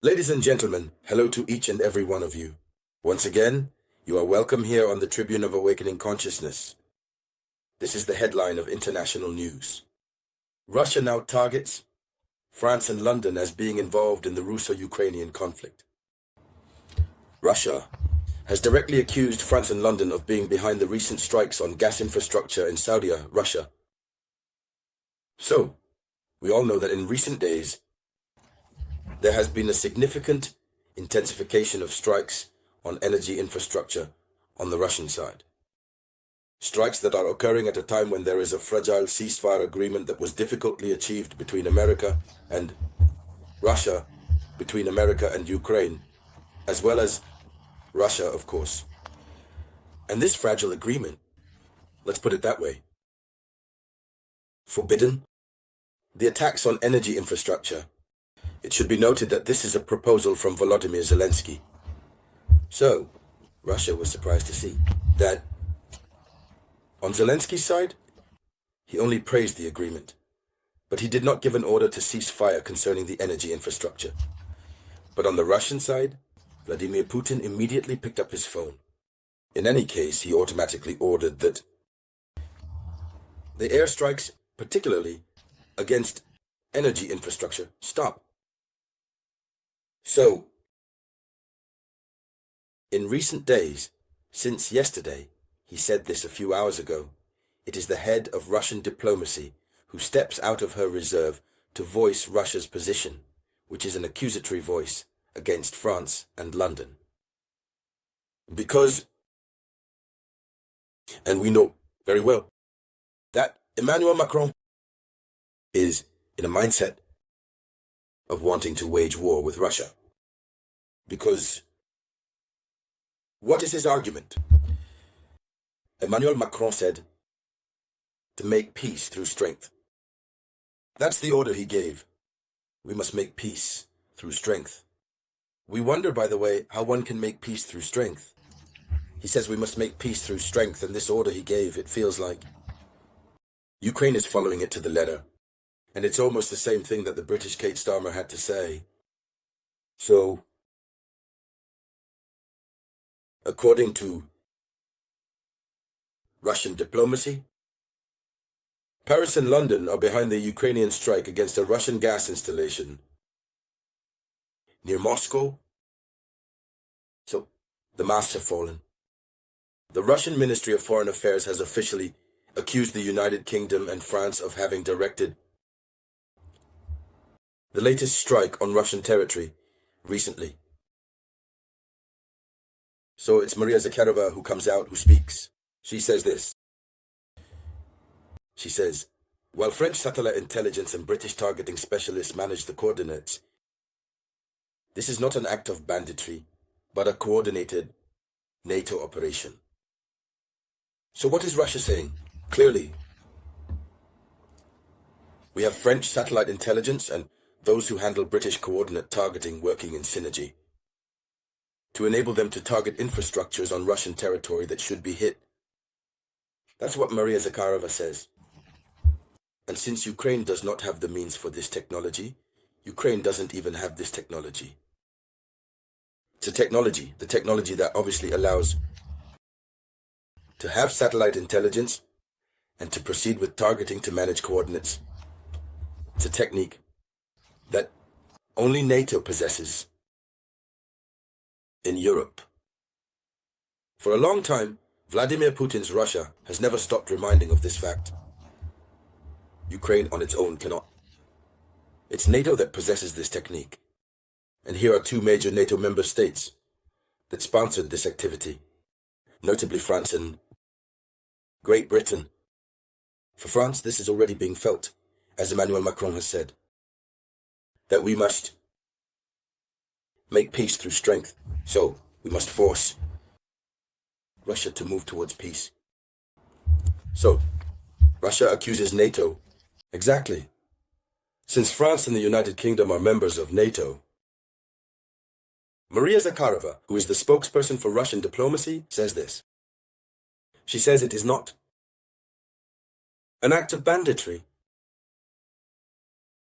Ladies and gentlemen, hello to each and every one of you. Once again, you are welcome here on the Tribune of Awakening Consciousness. This is the headline of international news. Russia now targets France and London as being involved in the Russo-Ukrainian conflict. Russia has directly accused France and London of being behind the recent strikes on gas infrastructure in Saudi Arabia. So, we all know that in recent days, there has been a significant intensification of strikes on energy infrastructure on the Russian side. Strikes that are occurring at a time when there is a fragile ceasefire agreement that was difficultly achieved between America and Russia, between America and Ukraine, as well as Russia, of course. And this fragile agreement, let's put it that way, forbidden the attacks on energy infrastructure. It should be noted that this is a proposal from Volodymyr Zelensky. So, Russia was surprised to see that on Zelensky's side, he only praised the agreement, but he did not give an order to cease fire concerning the energy infrastructure. But on the Russian side, Vladimir Putin immediately picked up his phone. In any case, he automatically ordered that the airstrikes, particularly against energy infrastructure, stop. So, in recent days, since yesterday, he said this a few hours ago, it is the head of Russian diplomacy who steps out of her reserve to voice Russia's position, which is an accusatory voice against France and London. Because, and we know very well, that Emmanuel Macron is in a mindset of wanting to wage war with Russia. Because what is his argument? Emmanuel Macron said to make peace through strength. That's the order he gave. We must make peace through strength. We wonder, by the way, how one can make peace through strength. He says we must make peace through strength, and this order he gave, it feels like Ukraine is following it to the letter. And it's almost the same thing that the British Kate Starmer had to say. So, according to Russian diplomacy, Paris and London are behind the Ukrainian strike against a Russian gas installation near Moscow. So, the masks have fallen. The Russian Ministry of Foreign Affairs has officially accused the United Kingdom and France of having directed the latest strike on Russian territory recently. So it's Maria Zakharova who comes out, who speaks. She says this. She says, while French satellite intelligence and British targeting specialists manage the coordinates, this is not an act of banditry, but a coordinated NATO operation. So what is Russia saying? Clearly, we have French satellite intelligence and those who handle British coordinate targeting working in synergy to enable them to target infrastructures on Russian territory that should be hit. That's what Maria Zakharova says. And since Ukraine does not have the means for this technology, Ukraine doesn't even have this technology. It's a technology, the technology that obviously allows to have satellite intelligence and to proceed with targeting to manage coordinates. It's a technique that only NATO possesses in Europe. For a long time, Vladimir Putin's Russia has never stopped reminding of this fact. Ukraine on its own cannot. It's NATO that possesses this technique. And here are two major NATO member states that sponsored this activity, notably France and Great Britain. For France, this is already being felt, as Emmanuel Macron has said, that we must make peace through strength. So, we must force Russia to move towards peace. So, Russia accuses NATO. Exactly. Since France and the United Kingdom are members of NATO, Maria Zakharova, who is the spokesperson for Russian diplomacy, says this. She says it is not an act of banditry.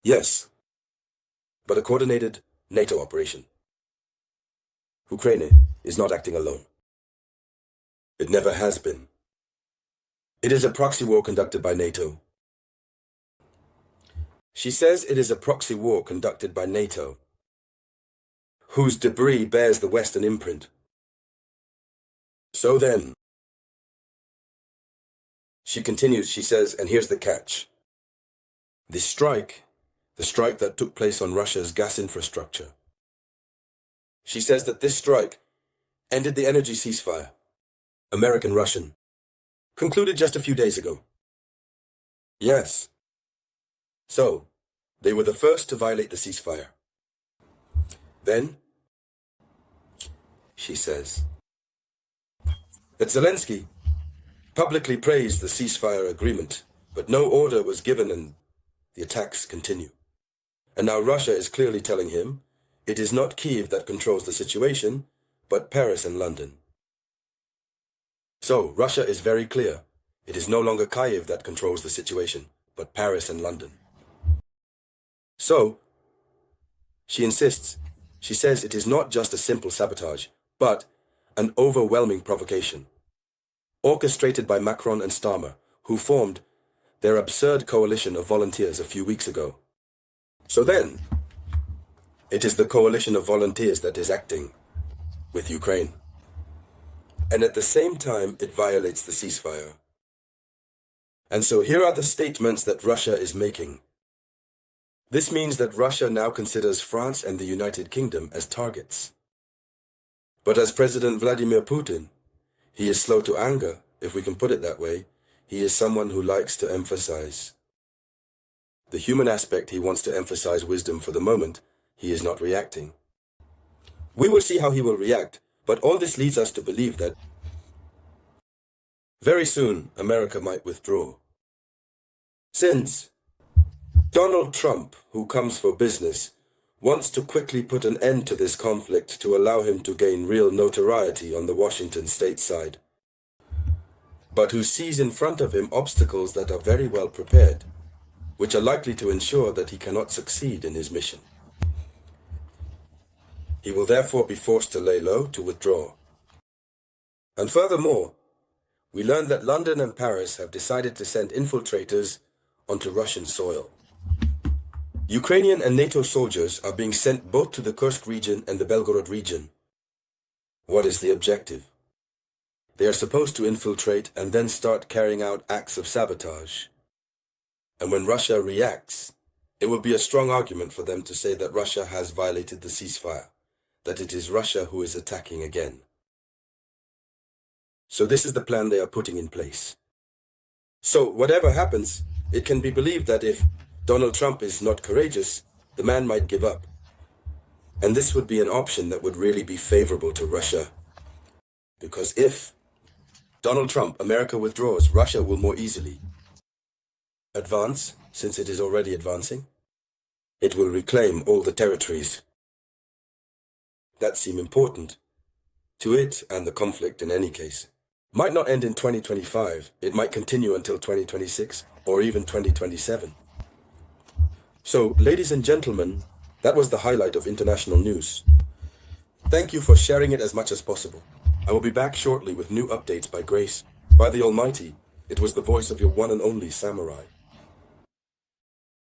Yes, but a coordinated NATO operation. Ukraine is not acting alone. It never has been. It is a proxy war conducted by NATO. She says it is a proxy war conducted by NATO, whose debris bears the Western imprint. So then, she continues, she says, and here's the catch. The strike that took place on Russia's gas infrastructure. She says that this strike ended the energy ceasefire, American-Russian, concluded just a few days ago. Yes. So, they were the first to violate the ceasefire. Then, she says, that Zelensky publicly praised the ceasefire agreement, but no order was given and the attacks continue. And now Russia is clearly telling him it is not Kiev that controls the situation, but Paris and London. So, Russia is very clear. It is no longer Kiev that controls the situation, but Paris and London. So, she insists, she says it is not just a simple sabotage, but an overwhelming provocation, orchestrated by Macron and Starmer, who formed their absurd coalition of volunteers a few weeks ago. So then, it is the coalition of volunteers that is acting with Ukraine. And at the same time, it violates the ceasefire. And so here are the statements that Russia is making. This means that Russia now considers France and the United Kingdom as targets. But as President Vladimir Putin, he is slow to anger, if we can put it that way. He is someone who likes to emphasize the human aspect. He wants to emphasize wisdom for the moment. He is not reacting. We will see how he will react, but all this leads us to believe that very soon America might withdraw. Since Donald Trump, who comes for business, wants to quickly put an end to this conflict to allow him to gain real notoriety on the Washington state side, but who sees in front of him obstacles that are very well prepared, which are likely to ensure that he cannot succeed in his mission. He will therefore be forced to lay low, to withdraw. And furthermore, we learn that London and Paris have decided to send infiltrators onto Russian soil. Ukrainian and NATO soldiers are being sent both to the Kursk region and the Belgorod region. What is the objective? They are supposed to infiltrate and then start carrying out acts of sabotage. And when Russia reacts, it will be a strong argument for them to say that Russia has violated the ceasefire, that it is Russia who is attacking again. So this is the plan they are putting in place. So whatever happens, it can be believed that if Donald Trump is not courageous, the man might give up. And this would be an option that would really be favorable to Russia. Because if Donald Trump, America withdraws, Russia will more easily advance, since it is already advancing. It will reclaim all the territories that seem important to it and the conflict in any case. Might not end in 2025, it might continue until 2026 or even 2027. So, ladies and gentlemen, that was the highlight of international news. Thank you for sharing it as much as possible. I will be back shortly with new updates by grace. By the Almighty, it was the voice of your one and only Samurai.